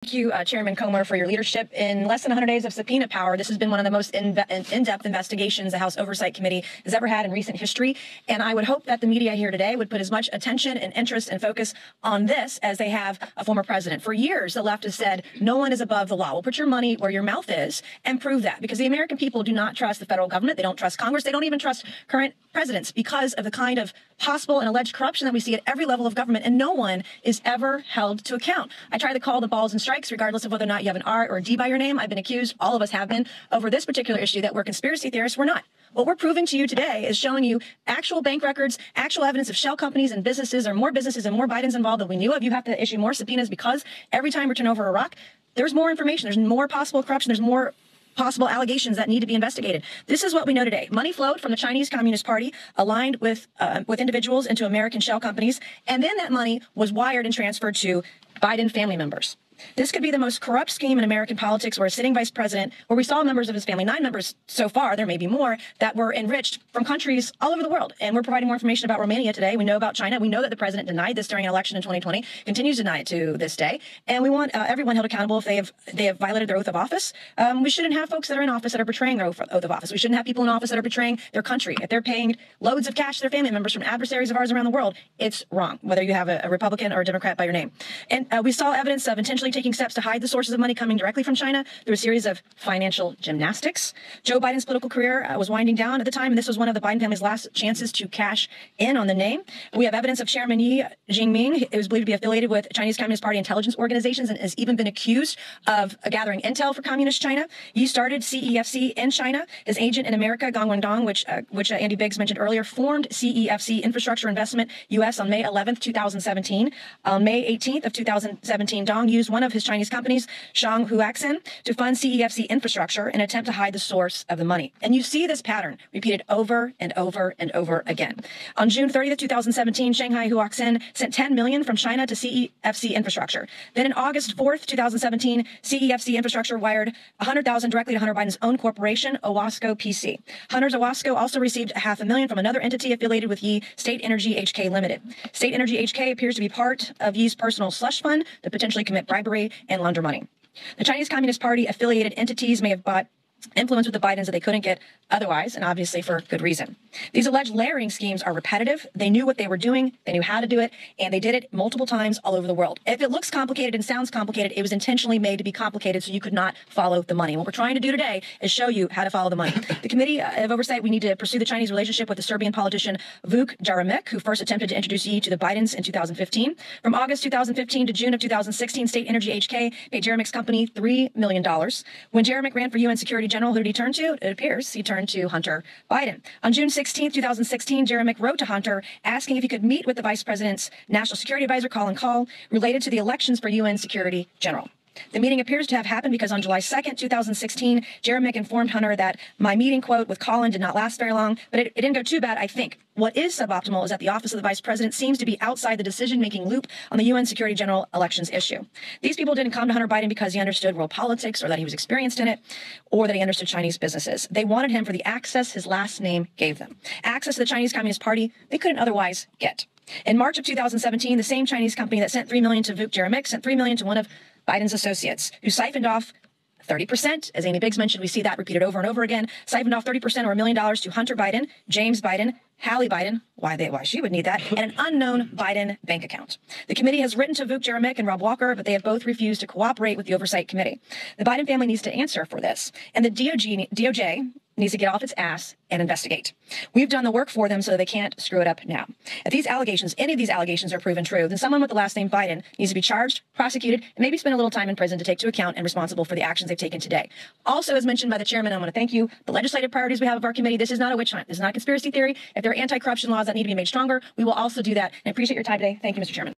Thank you, Chairman Comer, for your leadership. In less than 100 days of subpoena power, this has been one of the most in-depth investigations the House Oversight Committee has ever had in recent history. And I would hope that the media here today would put as much attention and interest and focus on this as they have a former president. For years, the left has said, no one is above the law. Well, put your money where your mouth is and prove that, because the American people do not trust the federal government. They don't trust Congress. They don't even trust current presidents because of the kind of possible and alleged corruption that we see at every level of government, and no one is ever held to account. I try to call the balls and strikes regardless of whether or not you have an R or a D by your name. I've been accused, all of us have been, over this particular issue that we're conspiracy theorists. We're not. What we're proving to you today is showing you actual bank records, actual evidence of shell companies and businesses, or more businesses and more Bidens involved than we knew of. You have to issue more subpoenas because every time we turn over a rock, there's more information, there's more possible corruption, there's more possible allegations that need to be investigated. This is what we know today. Money flowed from the Chinese Communist Party, aligned with individuals into American shell companies, and then that money was wired and transferred to Biden family members. This could be the most corrupt scheme in American politics, where a sitting vice president, where we saw members of his family, 9 members so far, there may be more, that were enriched from countries all over the world. And we're providing more information about Romania today. We know about China. We know that the president denied this during an election in 2020, continues to deny it to this day. And we want everyone held accountable if they have violated their oath of office. We shouldn't have folks that are in office that are betraying their oath of office. We shouldn't have people in office that are betraying their country. If they're paying loads of cash to their family members from adversaries of ours around the world, it's wrong, whether you have a Republican or a Democrat by your name. And we saw evidence of intentionally taking steps to hide the sources of money coming directly from China through a series of financial gymnastics. Joe Biden's political career was winding down at the time, and this was one of the Biden family's last chances to cash in on the name. We have evidence of Chairman Ye Jianming, who is believed to be affiliated with Chinese Communist Party intelligence organizations and has even been accused of gathering intel for Communist China. Ye started CEFC in China. His agent in America, Gong Wendong, which Andy Biggs mentioned earlier, formed CEFC Infrastructure Investment US on May 11th, 2017. On May 18th of 2017, Dong used one of his Chinese companies, Shang Huaxin, to fund CEFC infrastructure in an attempt to hide the source of the money. And you see this pattern repeated over and over and over again. On June 30th, 2017, Shanghai Huaxin sent $10 million from China to CEFC infrastructure. Then on August 4th, 2017, CEFC infrastructure wired $100,000 directly to Hunter Biden's own corporation, Owasco PC. Hunter's Owasco also received $500,000 from another entity affiliated with Ye, State Energy HK Limited. State Energy HK appears to be part of Ye's personal slush fund to potentially commit bribery and launder money. The Chinese Communist Party affiliated entities may have bought influence with the Bidens that they couldn't get otherwise, and obviously for good reason. These alleged layering schemes are repetitive. They knew what they were doing, they knew how to do it, and they did it multiple times all over the world. If it looks complicated and sounds complicated, it was intentionally made to be complicated so you could not follow the money. And what we're trying to do today is show you how to follow the money. The Committee of Oversight, we need to pursue the Chinese relationship with the Serbian politician Vuk Jeremic, who first attempted to introduce Ye to the Bidens in 2015. From August 2015 to June of 2016, State Energy HK paid Jeremic's company $3 million. When Jeremic ran for UN Security General, who did he turn to? It appears he turned to Hunter Biden. On June 16, 2016, Jeremic wrote to Hunter asking if he could meet with the Vice President's National Security Advisor, Colin Kahl, related to the elections for UN Security General. The meeting appears to have happened because on July 2nd, 2016, Jeremic informed Hunter that my meeting, quote, with Colin did not last very long, but it didn't go too bad, I think. What is suboptimal is that the Office of the Vice President seems to be outside the decision-making loop on the UN Security General elections issue. These people didn't come to Hunter Biden because he understood world politics or that he was experienced in it or that he understood Chinese businesses. They wanted him for the access his last name gave them. Access to the Chinese Communist Party they couldn't otherwise get. In March of 2017, the same Chinese company that sent $3 million to Vuk Jeremic sent $3 million to one of Biden's associates, who siphoned off 30%. As Amy Biggs mentioned, we see that repeated over and over again. Siphoned off 30% or $1 million to Hunter Biden, James Biden, Hallie Biden, why she would need that, and an unknown Biden bank account. The committee has written to Vuk Jeremic and Rob Walker, but they have both refused to cooperate with the Oversight Committee. The Biden family needs to answer for this, and the DOJ needs to get off its ass and investigate. We've done the work for them so that they can't screw it up now. If these allegations, any of these allegations are proven true, then someone with the last name Biden needs to be charged, prosecuted, and maybe spend a little time in prison to take to account and responsible for the actions they've taken today. Also, as mentioned by the chairman, I want to thank you. The legislative priorities we have of our committee, this is not a witch hunt. This is not a conspiracy theory. If there are anti-corruption laws that need to be made stronger, we will also do that. And I appreciate your time today. Thank you, Mr. Chairman.